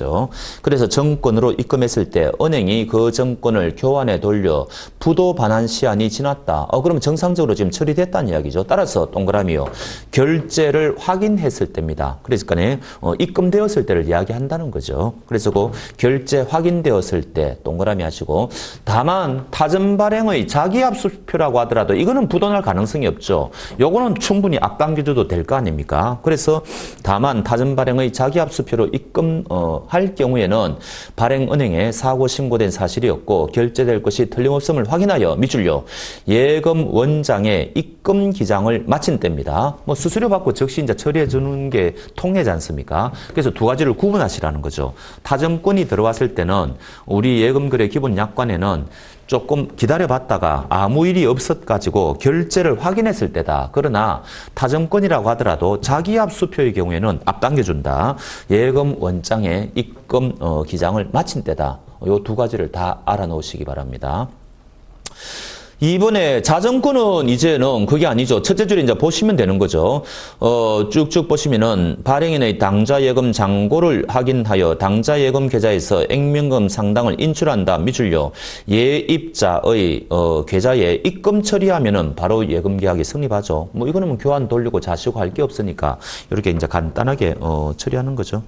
A: 그래서 정권으로 입금했을 때 은행이 그 정권을 교환에 돌려 부도 반환 시한이 지났다. 그러면 정상적으로 지금 처리됐다는 이야기죠. 따라서 동그라미요. 결제를 확인했을 때입니다. 그러니까 입금되었을 때를 이야기한다는 거죠. 그래서 그 결제 확인되었을 때 동그라미 하시고 다만 타전 발행의 자기압수표라고 하더라도 이거는 부도날 가능성이 없죠. 요거는 충분히 앞당겨줘도 될 거 아닙니까? 그래서 다만 타전 발행의 자기압수표로 입금 할 경우에는 발행은행에 사고 신고된 사실이 없고 결제될 것이 틀림없음을 확인하여 미줄료 예금 원장의 입금 기장을 마친 때입니다. 뭐 수수료 받고 즉시 이제 처리해 주는 게 통해지 않습니까? 그래서 두 가지를 구분하시라는 거죠. 타점권이 들어왔을 때는 우리 예금거래 기본 약관에는 조금 기다려봤다가 아무 일이 없어가지고 결제를 확인했을 때다. 그러나 타점권이라고 하더라도 자기압 수표의 경우에는 앞당겨준다. 예금 원장의 입금 기장을 마친 때다. 이 두 가지를 다 알아놓으시기 바랍니다. 이번에 자정권은 이제는 그게 아니죠. 첫째 줄에 이제 보시면 되는 거죠. 쭉쭉 보시면은 발행인의 당좌 예금 잔고를 확인하여 당좌 예금 계좌에서 액면금 상당을 인출한다. 미줄료 예입자의 계좌에 입금 처리하면은 바로 예금 계약이 성립하죠. 뭐 이거는 뭐 교환 돌리고 자시고 할 게 없으니까 이렇게 이제 간단하게 처리하는 거죠.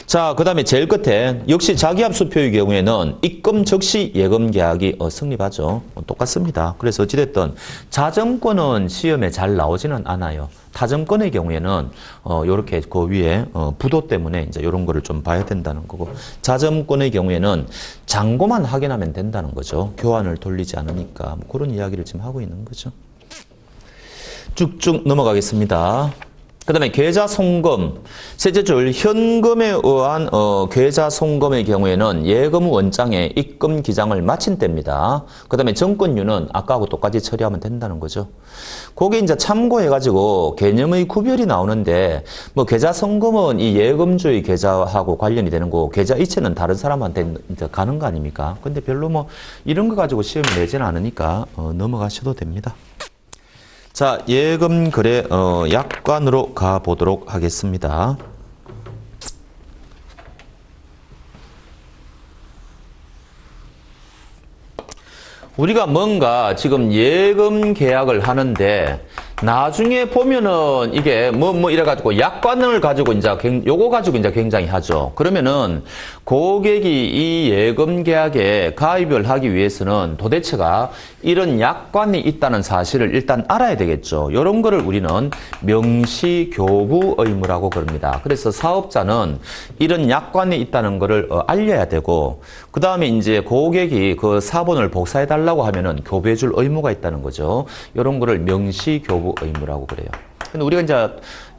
A: 자, 그 다음에 제일 끝에 역시 자기압 수표의 경우에는 입금 즉시 예금 계약이 성립하죠. 똑같습니다. 그래서 어찌됐든 자정권은 시험에 잘 나오지는 않아요. 타점권의 경우에는 요렇게 그 위에 부도 때문에 이제 이런 거를 좀 봐야 된다는 거고, 자점권의 경우에는 잔고만 확인하면 된다는 거죠. 교환을 돌리지 않으니까 뭐 그런 이야기를 지금 하고 있는 거죠. 쭉쭉 넘어가겠습니다. 그 다음에 계좌 송금, 셋째 줄 현금에 의한 계좌 송금의 경우에는 예금 원장의 입금 기장을 마친 때입니다. 그 다음에 정권유는 아까하고 똑같이 처리하면 된다는 거죠. 그게 이제 참고해가지고 개념의 구별이 나오는데, 뭐 계좌 송금은 이 예금주의 계좌하고 관련이 되는 거고 계좌 이체는 다른 사람한테 이제 가는 거 아닙니까? 근데 별로 뭐 이런 거 가지고 시험 내지는 않으니까 넘어가셔도 됩니다. 자, 예금 거래 약관으로 가보도록 하겠습니다. 우리가 뭔가 지금 예금 계약을 하는데 나중에 보면은 이게 뭐 이래가지고 약관을 가지고 이제 요거 가지고 이제 굉장히 하죠. 그러면은 고객이 이 예금 계약에 가입을 하기 위해서는 도대체가 이런 약관이 있다는 사실을 일단 알아야 되겠죠. 이런 거를 우리는 명시교부 의무라고 그럽니다. 그래서 사업자는 이런 약관이 있다는 거를 알려야 되고, 그 다음에 이제 고객이 그 사본을 복사해 달라고 하면은 교부해 줄 의무가 있다는 거죠. 이런 거를 명시교부 의무라고 그래요. 근데 우리가 이제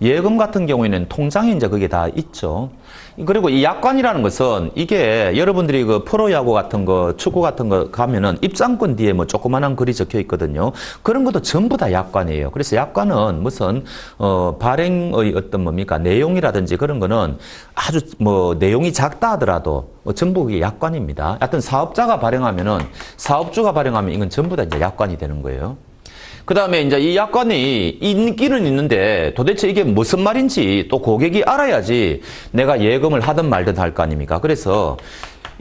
A: 예금 같은 경우에는 통장에 이제 그게 다 있죠. 그리고 이 약관이라는 것은 이게 여러분들이 그 프로야구 같은 거, 축구 같은 거 가면은 입장권 뒤에 뭐 조그만한 글이 적혀 있거든요. 그런 것도 전부 다 약관이에요. 그래서 약관은 무슨 발행의 어떤 뭡니까 내용이라든지 그런 거는 아주 뭐 내용이 작다 하더라도 전부 그게 약관입니다. 하여튼 사업자가 발행하면은 사업주가 발행하면 이건 전부 다 이제 약관이 되는 거예요. 그 다음에 이제 이 약관이 있기는 있는데 도대체 이게 무슨 말인지 또 고객이 알아야지 내가 예금을 하든 말든 할 거 아닙니까? 그래서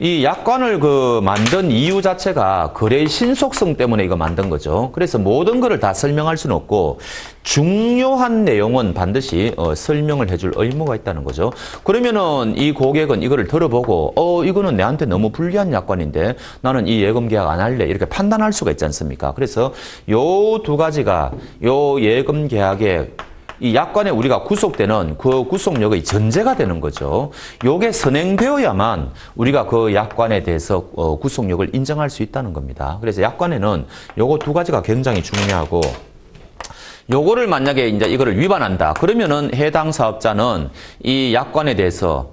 A: 이 약관을 만든 이유 자체가 거래의 신속성 때문에 이거 만든 거죠. 그래서 모든 거를 다 설명할 수는 없고 중요한 내용은 반드시 설명을 해줄 의무가 있다는 거죠. 그러면은 이 고객은 이거를 들어보고 이거는 내한테 너무 불리한 약관인데 나는 이 예금 계약 안 할래 이렇게 판단할 수가 있지 않습니까? 그래서 요 두 가지가 요 예금 계약에 이 약관에 우리가 구속되는 그 구속력의 전제가 되는 거죠. 요게 선행되어야만 우리가 그 약관에 대해서 구속력을 인정할 수 있다는 겁니다. 그래서 약관에는 요거 두 가지가 굉장히 중요하고, 요거를 만약에 이제 이거를 위반한다. 그러면은 해당 사업자는 이 약관에 대해서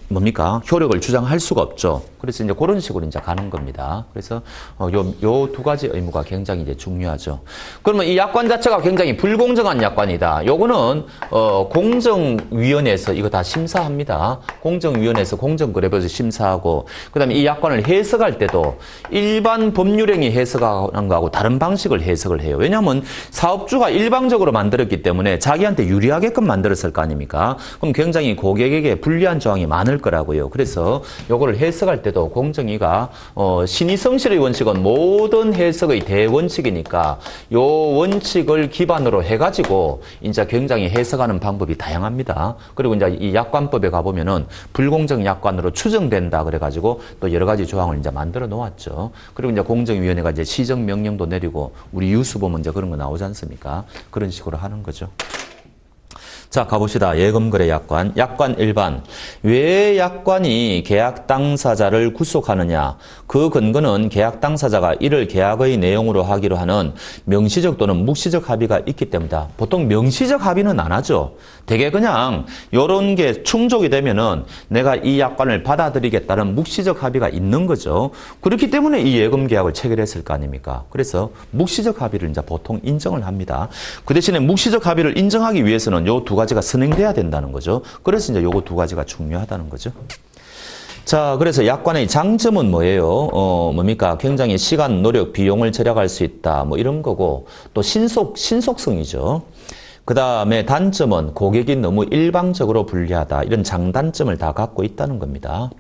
A: 뭡니까? 효력을 주장할 수가 없죠. 그래서 이제 그런 식으로 이제 가는 겁니다. 그래서 요 두 가지 의무가 굉장히 이제 중요하죠. 그러면 이 약관 자체가 굉장히 불공정한 약관이다. 요거는 공정위원회에서 이거 다 심사합니다. 공정위원회에서 공정거래법에서 심사하고, 그다음에 이 약관을 해석할 때도 일반 법률행위 해석하는 거하고 다른 방식을 해석을 해요. 왜냐하면 사업주가 일방적으로 만들었기 때문에 자기한테 유리하게끔 만들었을 거 아닙니까? 그럼 굉장히 고객에게 불리한 조항이 많을 거라고요. 그래서 요거를 해석할 때도 공정위가 신의성실의 원칙은 모든 해석의 대원칙이니까 요 원칙을 기반으로 해가지고 이제 굉장히 해석하는 방법이 다양합니다. 그리고 이제 이 약관법에 가보면은 불공정 약관으로 추정된다 그래가지고 또 여러 가지 조항을 이제 만들어 놓았죠. 그리고 이제 공정위원회가 이제 시정 명령도 내리고 우리 유수 보면 이제 그런 거 나오지 않습니까? 그런 식으로 하는 거죠. 자, 가봅시다. 예금거래 약관. 약관 일반. 왜 약관이 계약 당사자를 구속하느냐? 그 근거는 계약 당사자가 이를 계약의 내용으로 하기로 하는 명시적 또는 묵시적 합의가 있기 때문이다. 보통 명시적 합의는 안 하죠. 되게 그냥 이런 게 충족이 되면은 내가 이 약관을 받아들이겠다는 묵시적 합의가 있는 거죠. 그렇기 때문에 이 예금 계약을 체결했을 거 아닙니까? 그래서 묵시적 합의를 이제 보통 인정을 합니다. 그 대신에 묵시적 합의를 인정하기 위해서는 요 두 가지가 선행돼야 된다는 거죠. 그래서 이제 요거 두 가지가 중요하다는 거죠. 자, 그래서 약관의 장점은 뭐예요? 뭡니까? 굉장히 시간, 노력, 비용을 절약할 수 있다. 뭐 이런 거고, 또 신속성이죠. 그 다음에 단점은 고객이 너무 일방적으로 불리하다. 이런 장단점을 다 갖고 있다는 겁니다.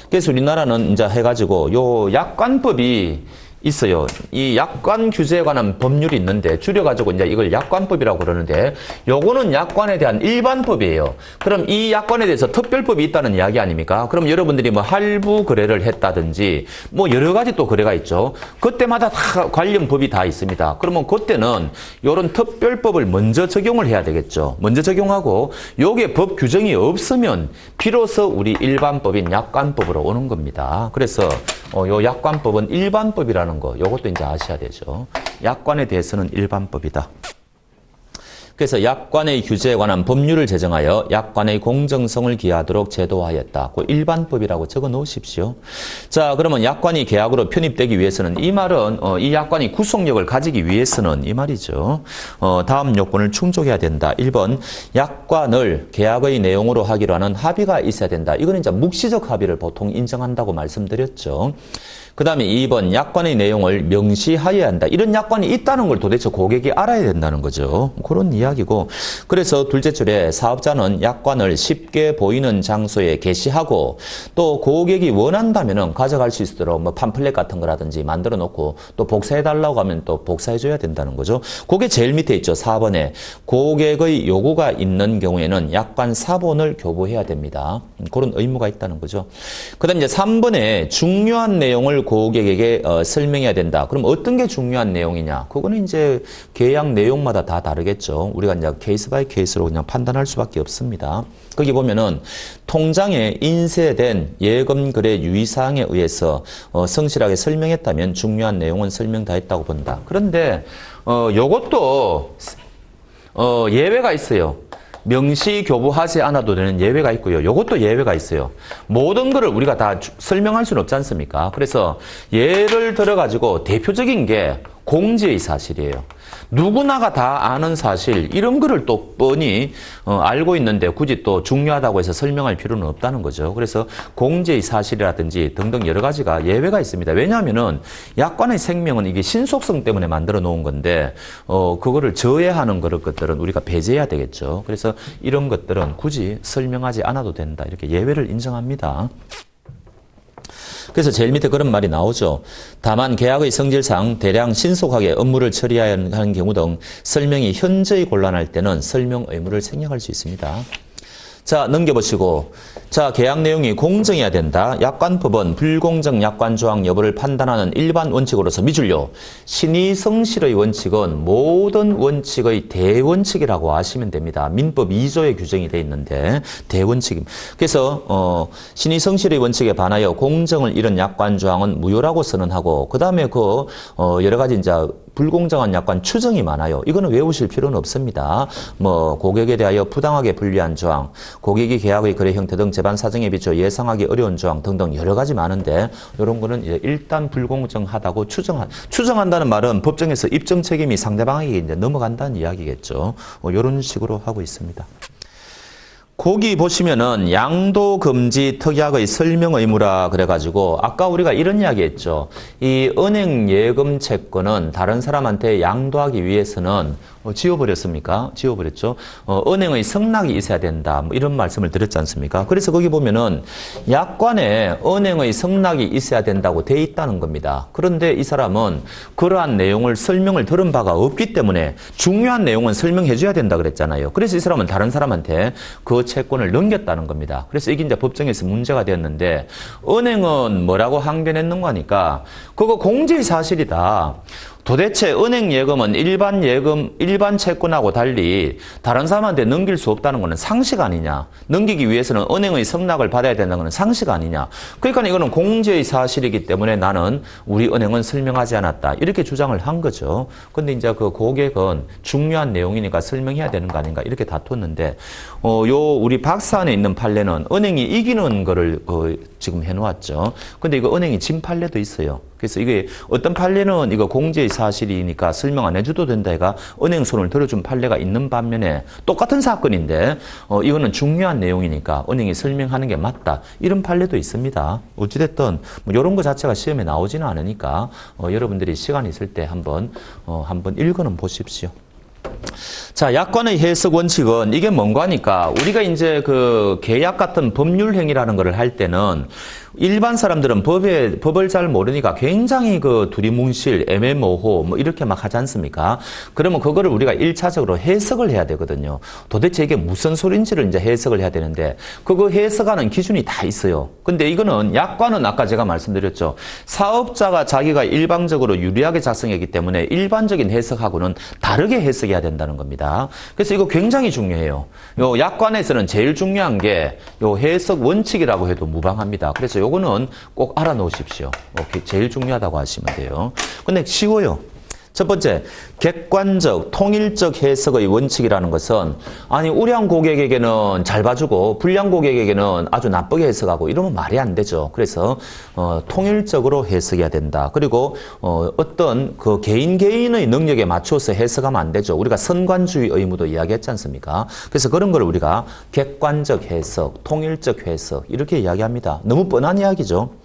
A: 그래서 우리나라는 이제 해가지고 요 약관법이 있어요. 이 약관 규제에 관한 법률이 있는데 줄여가지고 이제 이걸 약관법이라고 그러는데 요거는 약관에 대한 일반법이에요. 그럼 이 약관에 대해서 특별법이 있다는 이야기 아닙니까? 그럼 여러분들이 뭐 할부 거래를 했다든지 뭐 여러 가지 또 거래가 있죠. 그때마다 다 관련 법이 다 있습니다. 그러면 그때는 요런 특별법을 먼저 적용을 해야 되겠죠. 먼저 적용하고 요게 법 규정이 없으면 비로소 우리 일반법인 약관법으로 오는 겁니다. 그래서 요 약관법은 일반법이라는 거, 요것도 이제 아셔야 되죠. 약관에 대해서는 일반법이다. 그래서 약관의 규제에 관한 법률을 제정하여 약관의 공정성을 기하도록 제도화하였다. 그 일반법이라고 적어 놓으십시오. 자, 그러면 약관이 계약으로 편입되기 위해서는 이 말은 이 약관이 구속력을 가지기 위해서는 이 말이죠. 다음 요건을 충족해야 된다. 1번 약관을 계약의 내용으로 하기로 하는 합의가 있어야 된다. 이거는 이제 묵시적 합의를 보통 인정한다고 말씀드렸죠. 그 다음에 2번 약관의 내용을 명시하여야 한다. 이런 약관이 있다는 걸 도대체 고객이 알아야 된다는 거죠. 그런 이야기고. 그래서 둘째 줄에 사업자는 약관을 쉽게 보이는 장소에 게시하고 또 고객이 원한다면 가져갈 수 있도록 뭐 팜플렛 같은 거라든지 만들어 놓고 또 복사해달라고 하면 또 복사해줘야 된다는 거죠. 그게 제일 밑에 있죠. 4번에 고객의 요구가 있는 경우에는 약관 사본을 교부해야 됩니다. 그런 의무가 있다는 거죠. 그 다음에 이제 3번에 중요한 내용을 고객에게 설명해야 된다. 그럼 어떤 게 중요한 내용이냐? 그거는 이제 계약 내용마다 다 다르겠죠. 우리가 이제 케이스 바이 케이스로 그냥 판단할 수밖에 없습니다. 거기 보면은 통장에 인쇄된 예금 거래 유의사항에 의해서 성실하게 설명했다면 중요한 내용은 설명 다 했다고 본다. 그런데 요것도 예외가 있어요. 명시 교부하지 않아도 되는 예외가 있고요. 이것도 예외가 있어요. 모든 거를 우리가 다 설명할 수는 없지 않습니까? 그래서 예를 들어가지고 대표적인 게 공지의 사실이에요. 누구나가 다 아는 사실 이런 거를 또 뻔히 알고 있는데 굳이 또 중요하다고 해서 설명할 필요는 없다는 거죠. 그래서 공지의 사실이라든지 등등 여러 가지가 예외가 있습니다. 왜냐하면은 약관의 생명은 이게 신속성 때문에 만들어 놓은 건데 그거를 저해하는 그런 것들은 우리가 배제해야 되겠죠. 그래서 이런 것들은 굳이 설명하지 않아도 된다. 이렇게 예외를 인정합니다. 그래서 제일 밑에 그런 말이 나오죠. 다만 계약의 성질상 대량 신속하게 업무를 처리해야 하는 경우 등 설명이 현저히 곤란할 때는 설명 의무를 생략할 수 있습니다. 자, 넘겨보시고. 자, 계약 내용이 공정해야 된다. 약관법은 불공정 약관 조항 여부를 판단하는 일반 원칙으로서 미준료. 신의성실의 원칙은 모든 원칙의 대원칙이라고 아시면 됩니다. 민법 2조에 규정이 되어 있는데 대원칙입니다. 그래서 신의성실의 원칙에 반하여 공정을 잃은 약관 조항은 무효라고 선언하고 그 다음에 여러 가지 이제 불공정한 약관 추정이 많아요. 이거는 외우실 필요는 없습니다. 뭐 고객에 대하여 부당하게 불리한 조항, 고객이 계약의 거래 형태 등 재반 사정에 비춰 예상하기 어려운 조항 등등 여러 가지 많은데 이런 거는 이제 일단 불공정하다고 추정한다는 말은 법정에서 입증 책임이 상대방에게 이제 넘어간다는 이야기겠죠. 이런 식으로 하고 있습니다. 거기 보시면은 양도금지 특약의 설명 의무라 그래가지고 아까 우리가 이런 이야기 했죠. 이 은행 예금 채권은 다른 사람한테 양도하기 위해서는 지워버렸습니까? 지워버렸죠. 은행의 성락이 있어야 된다. 뭐 이런 말씀을 드렸지 않습니까? 그래서 거기 보면은 약관에 은행의 성락이 있어야 된다고 돼 있다는 겁니다. 그런데 이 사람은 그러한 내용을 설명을 들은 바가 없기 때문에 중요한 내용은 설명해 줘야 된다 그랬잖아요. 그래서 이 사람은 다른 사람한테 그 채권을 넘겼다는 겁니다. 그래서 이게 이제 법정에서 문제가 되었는데 은행은 뭐라고 항변했는가 하니까 그거 공지의 사실이다. 도대체 은행 예금은 일반 예금, 일반 채권하고 달리 다른 사람한테 넘길 수 없다는 것은 상식 아니냐. 넘기기 위해서는 은행의 성락을 받아야 된다는 것은 상식 아니냐. 그러니까 이거는 공제의 사실이기 때문에 나는 우리 은행은 설명하지 않았다. 이렇게 주장을 한 거죠. 근데 이제 그 고객은 중요한 내용이니까 설명해야 되는 거 아닌가. 이렇게 다퉜는데, 우리 박사안에 있는 판례는 은행이 이기는 거를 지금 해놓았죠. 근데 이거 은행이 진 판례도 있어요. 그래서 이게 어떤 판례는 이거 공제의 사실이니까 설명 안 해줘도 된다 해가 은행 손을 들어준 판례가 있는 반면에 똑같은 사건인데 이거는 중요한 내용이니까 은행이 설명하는 게 맞다. 이런 판례도 있습니다. 어찌됐든 뭐 이런 거 자체가 시험에 나오지는 않으니까 여러분들이 시간 있을 때 한번 읽어는 보십시오. 자, 약관의 해석 원칙은 이게 뭔가 하니까 우리가 이제 그 계약 같은 법률 행위라는 거를 할 때는 일반 사람들은 법을 잘 모르니까 굉장히 그 두리뭉실, 애매모호 뭐 이렇게 막 하지 않습니까? 그러면 그거를 우리가 1차적으로 해석을 해야 되거든요. 도대체 이게 무슨 소린지를 이제 해석을 해야 되는데 그거 해석하는 기준이 다 있어요. 근데 이거는 약관은 아까 제가 말씀드렸죠. 사업자가 자기가 일방적으로 유리하게 작성했기 때문에 일반적인 해석하고는 다르게 해석해야 된다는 겁니다. 그래서 이거 굉장히 중요해요. 요 약관에서는 제일 중요한 게 요 해석 원칙이라고 해도 무방합니다. 그래서 요거는 꼭 알아놓으십시오. 제일 중요하다고 하시면 돼요. 근데 쉬워요. 첫 번째, 객관적, 통일적 해석의 원칙이라는 것은 아니 우량 고객에게는 잘 봐주고 불량 고객에게는 아주 나쁘게 해석하고 이러면 말이 안 되죠. 그래서 통일적으로 해석해야 된다. 그리고 어떤 그 개인의 능력에 맞춰서 해석하면 안 되죠. 우리가 선관주의 의무도 이야기했지 않습니까? 그래서 그런 걸 우리가 객관적 해석, 통일적 해석 이렇게 이야기합니다. 너무 뻔한 이야기죠.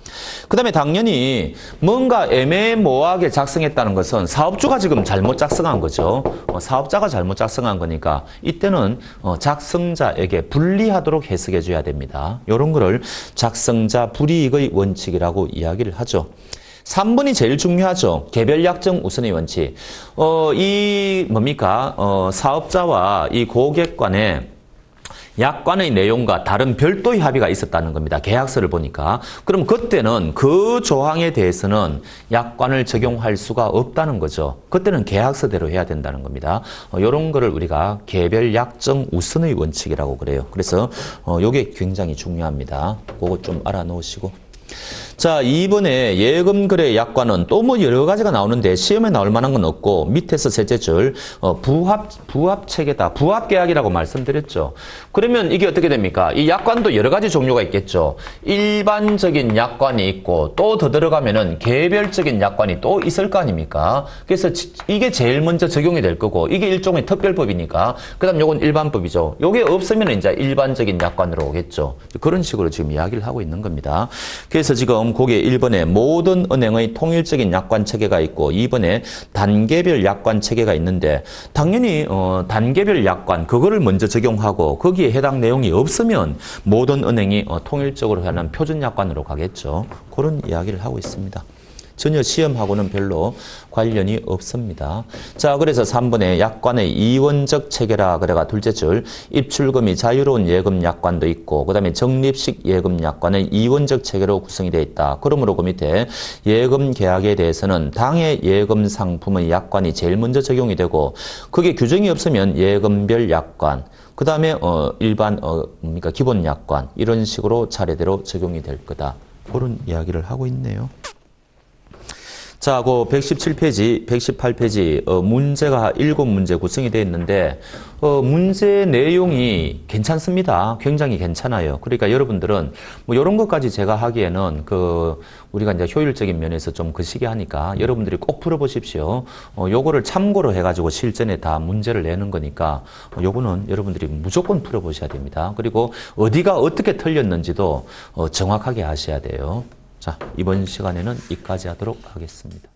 A: 그 다음에 당연히 뭔가 애매모호하게 작성했다는 것은 사업주가 지금 잘못 작성한 거죠. 사업자가 잘못 작성한 거니까 이때는 작성자에게 불리하도록 해석해 줘야 됩니다. 이런 거를 작성자 불이익의 원칙이라고 이야기를 하죠. 3번이 제일 중요하죠. 개별 약정 우선의 원칙. 이 뭡니까? 사업자와 이 고객 간에 약관의 내용과 다른 별도의 합의가 있었다는 겁니다. 계약서를 보니까. 그럼 그때는 그 조항에 대해서는 약관을 적용할 수가 없다는 거죠. 그때는 계약서대로 해야 된다는 겁니다. 이런 거를 우리가 개별 약정 우선의 원칙이라고 그래요. 그래서 이게 굉장히 중요합니다. 그거 좀 알아놓으시고. 자, 2번에 예금거래 약관은 또 뭐 여러 가지가 나오는데 시험에 나올 만한 건 없고 밑에서 셋째 줄 부합 체계다. 부합 계약이라고 말씀드렸죠. 그러면 이게 어떻게 됩니까? 이 약관도 여러 가지 종류가 있겠죠. 일반적인 약관이 있고 또 더 들어가면은 개별적인 약관이 또 있을 거 아닙니까? 그래서 이게 제일 먼저 적용이 될 거고 이게 일종의 특별법이니까 그다음 요건 일반법이죠. 요게 없으면 이제 일반적인 약관으로 오겠죠. 그런 식으로 지금 이야기를 하고 있는 겁니다. 그래서 지금 거기에 1번에 모든 은행의 통일적인 약관 체계가 있고 2번에 단계별 약관 체계가 있는데 당연히 단계별 약관 그거를 먼저 적용하고 거기에 해당 내용이 없으면 모든 은행이 통일적으로 하는 표준 약관으로 가겠죠. 그런 이야기를 하고 있습니다. 전혀 시험하고는 별로 관련이 없습니다. 자, 그래서 3번에 약관의 이원적 체계라 그래가 둘째 줄 입출금이 자유로운 예금 약관도 있고 그다음에 적립식 예금 약관은 이원적 체계로 구성이 되어 있다. 그러므로 그 밑에 예금 계약에 대해서는 당해 예금 상품의 약관이 제일 먼저 적용이 되고 그게 규정이 없으면 예금별 약관 그 다음에 일반 뭡니까 기본 약관 이런 식으로 차례대로 적용이 될 거다. 그런 이야기를 하고 있네요. 자, 그 117페이지, 118페이지 문제가 7문제 구성이 되어 있는데 문제 내용이 괜찮습니다. 굉장히 괜찮아요. 그러니까 여러분들은 뭐 이런 것까지 제가 하기에는 우리가 이제 효율적인 면에서 좀 거시기 하니까 여러분들이 꼭 풀어보십시오. 요거를 참고로 해가지고 실전에 다 문제를 내는 거니까 요거는 여러분들이 무조건 풀어보셔야 됩니다. 그리고 어디가 어떻게 틀렸는지도 정확하게 아셔야 돼요. 자, 이번 시간에는 여기까지 하도록 하겠습니다.